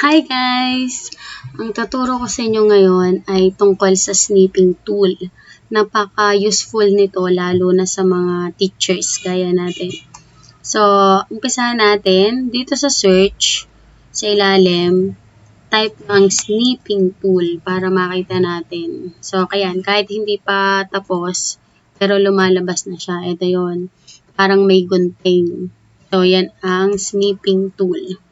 Hi guys! Ang tuturo ko sa inyo ngayon ay tungkol sa snipping tool. Napaka-useful nito lalo na sa mga teachers gaya natin. So, umpisahan natin. Dito sa search, sa ilalim, type ng snipping tool para makita natin. So, ayan, kahit hindi pa tapos, pero lumalabas na siya. Ito yon, parang may gunting. So, yan ang snipping tool.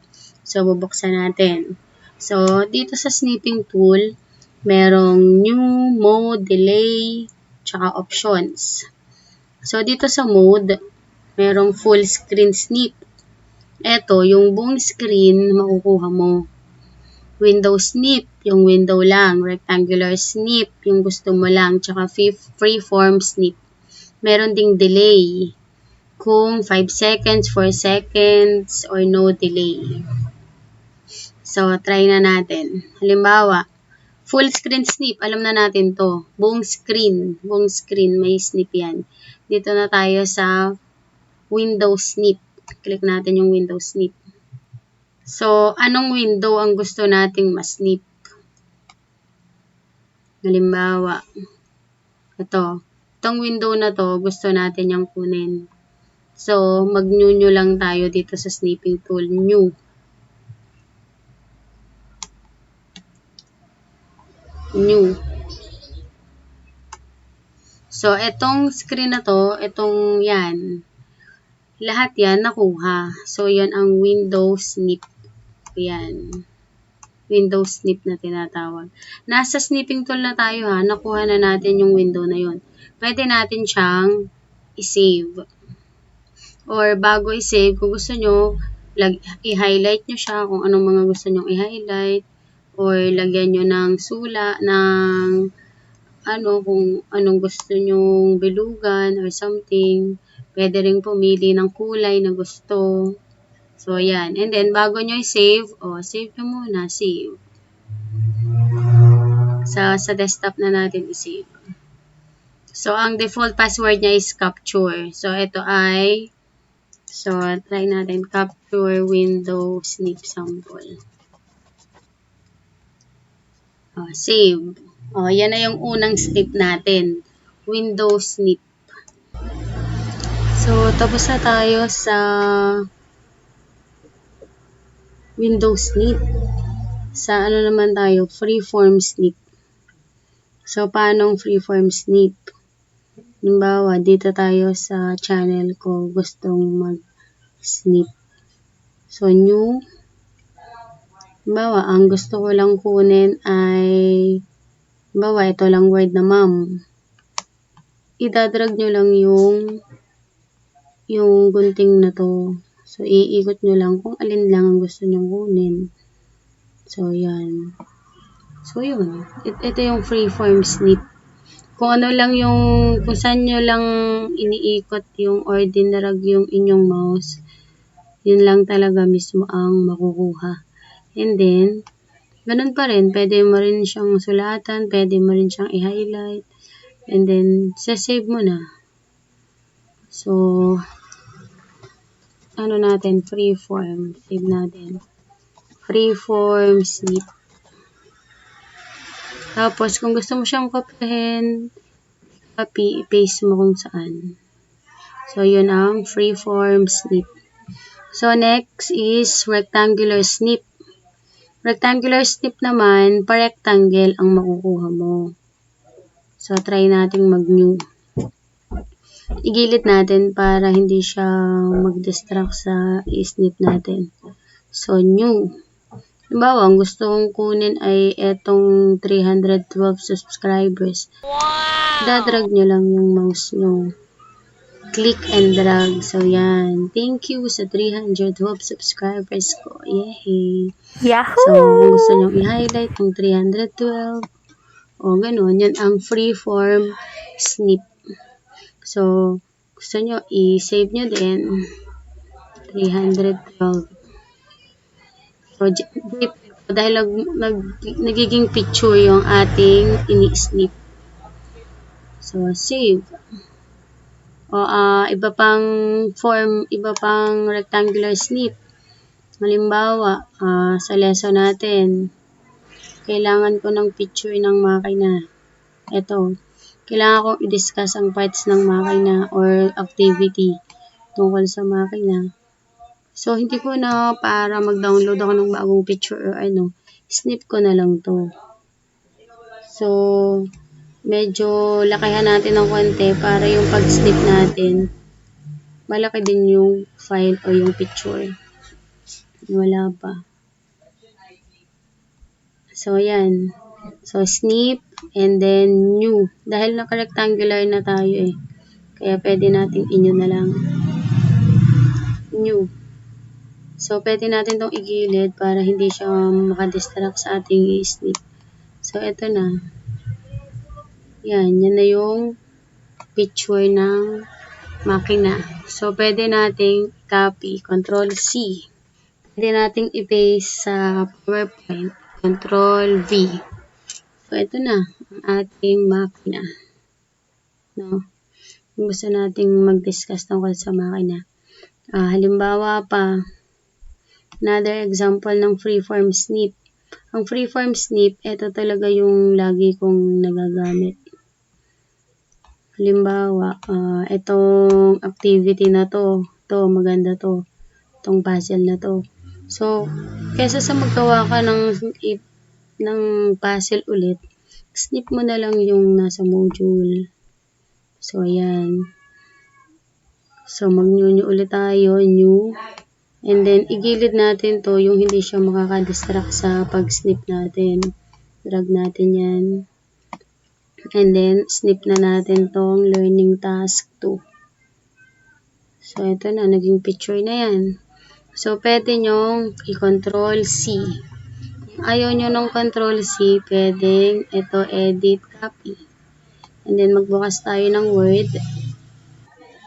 So, bubuksan natin. So, dito sa snipping tool, merong new, mode, delay, tsaka options. So, dito sa mode, merong full screen snip. Ito, yung buong screen, makukuha mo. Window snip, yung window lang. Rectangular snip, yung gusto mo lang. Tsaka freeform snip. Meron ding delay. Kung 5 seconds, 4 seconds, or no delay. So, try na natin. Halimbawa, full screen snip. Alam na natin to. Buong screen, may snip yan. Dito na tayo sa window snip. Click natin yung window snip. So, anong window ang gusto nating mas-snip? Halimbawa, ito. Itong window na to, gusto natin yung kunin. So, mag-new lang tayo dito sa snipping tool. New. So, etong screen na to, etong yan, lahat yan nakuha. So, yan ang window snip. Yan. Window snip na tinatawag. Nasa snipping tool na tayo ha. Nakuha na natin yung window na yon. Pwede natin siyang i-save. Or bago i-save, kung gusto nyo, i-highlight nyo siya kung anong mga gusto nyo i-highlight. Or lagyan nyo ng sula, ng kung anong gusto nyong bilugan or something. Pwede rin pumili ng kulay na gusto. So, yan. And then, bago nyo i-save, save nyo muna, save. Sa desktop na natin i-save. So, ang default password niya is capture. So, ito ay, try natin, capture window snip sample. Save. Yan na yung unang snip natin. Window snip. So, tapos na tayo sa window snip. Sa naman tayo? Freeform snip. So, paanong freeform snip? Halimbawa, dito tayo sa channel ko gustong mag-snip. So, new. Halimbawa, ang gusto ko lang kunin ay ito lang word na ma'am. Idadrag nyo lang yung gunting na to. So, iikot nyo lang kung alin lang ang gusto nyong kunin. So, yan. So, yun. Ito yung freeform snip. Kung saan nyo lang iniikot yung or dinarag yung inyong mouse, yun lang talaga mismo ang makukuha. And then, ganun pa rin. Pwede mo rin siyang sulatan, pwede mo rin siyang i-highlight. And then, save mo na. So, natin, freeform. Save natin. Freeform snip. Tapos, kung gusto mo siyang copyhin, i-paste mo kung saan. So, yun ang freeform snip. So, next is rectangular snip. Rectangular snip naman, pa-rectangle ang makukuha mo. So, try natin mag-new. Igilid natin para hindi siya mag-distract sa i-snip natin. So, new. Halimbawa, ang gusto kong kunin ay etong 312 subscribers. Wow! Dadrag nyo lang yung mouse nyo. Click and drag. So, yan. Thank you sa 312 subscribers ko. Yay! Yahoo! So, kung gusto nyo i-highlight yung 312, ganun. Yan ang freeform snip. So, gusto nyo, i-save nyo din. 312. So, dahil nagiging picture yung ating ini-snip. So, save. Iba pang rectangular snip. Halimbawa, sa lesson natin, kailangan ko ng picture ng makina. Ito, kailangan kong i-discuss ang parts ng makina or activity tungkol sa makina. So, hindi ko na para mag-download ako ng bagong picture or snip ko na lang to. So, medyo lakihan natin ng konti para yung pag-snip natin, malaki din yung file o yung picture. Wala pa. So, yan. So, snip and then new. Dahil naka-rectangular na tayo kaya pwede natin inyo na lang. New. So, pwede natin itong igilid para hindi siya makadistract sa ating snip. So, ito na. Yan na yung picture ng makina. So, pwede nating copy, Control C. Pwede nating i-paste sa PowerPoint, Control V. So, ito na ang ating makina. No? Kung gusto nating mag-discuss tungkol sa makina. Halimbawa pa, another example ng freeform snip. Ang freeform snip, ito talaga yung lagi kong nagagamit. Halimbawa, itong activity na to, maganda to, itong puzzle na to. So, kesa sa maggawa ka ng puzzle ulit, snip mo na lang yung nasa module. So, ayan. So, mag-new ulit tayo, new. And then, igilid natin to yung hindi siya makaka-distract sa pag-snip natin. Drag natin yan. And then, snip na natin tong learning task 2. So, ito na. Naging picture na yan. So, pwede nyong i-control C. Kung ayaw nyo ng control C, pwedeng ito, edit, copy. And then, magbukas tayo ng Word.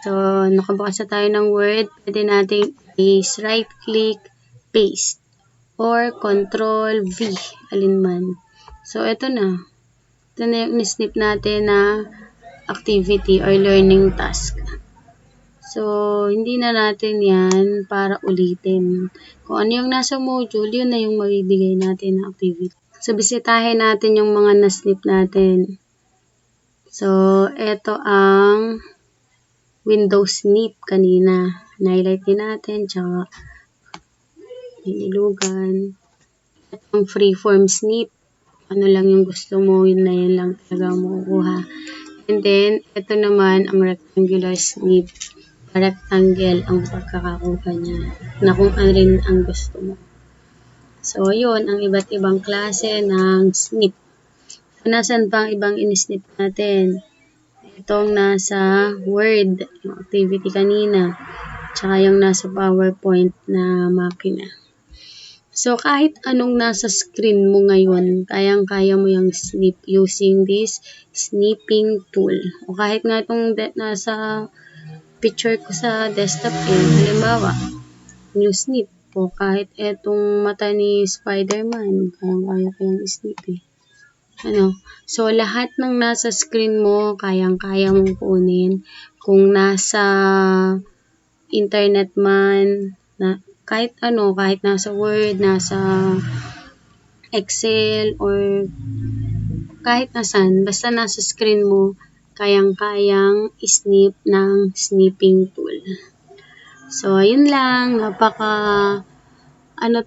So, nakabukas na tayo ng Word. Pwede natin paste, right-click, paste. Or control V, alinman. So, ito na. Ito na yung snip natin na activity or learning task. So, hindi na natin yan para ulitin. Kung ano yung nasa module, yun na yung mabibigay natin na activity. So, bisitahin natin yung mga na-snip natin. So, ito ang Windows snip kanina. Na-highlight din natin, tsaka inilugan. Ito ang freeform snip. Ano lang yung gusto mo, yun na yun lang talaga makukuha. And then, ito naman ang rectangular snip. Rectangle ang pagkakakuha niya na kung ano rin ang gusto mo. So, yun ang iba't ibang klase ng snip. So, nasan pa ang ibang in-snip natin? Itong nasa Word, yung activity kanina, tsaka yung nasa PowerPoint na makina. So, kahit anong nasa screen mo ngayon, kayang-kaya mo yung snip using this snipping tool. O kahit nga itong nasa picture ko sa desktop halimbawa, new snip. O kahit etong mata ni Spider-Man, kayang-kaya ko yung snip So, lahat ng nasa screen mo, kayang-kaya mong kunin. Kung nasa internet man, kahit nasa Word, nasa Excel, or kahit nasan, basta nasa screen mo, kayang-kayang snip ng snipping tool. So, ayun lang.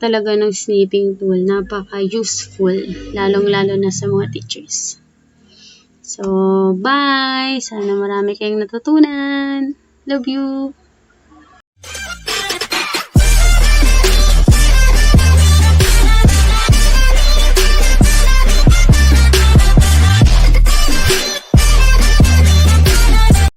Talaga ng snipping tool. Napaka-useful. Lalong-lalo na sa mga teachers. So, bye! Sana marami kayong natutunan. Love you!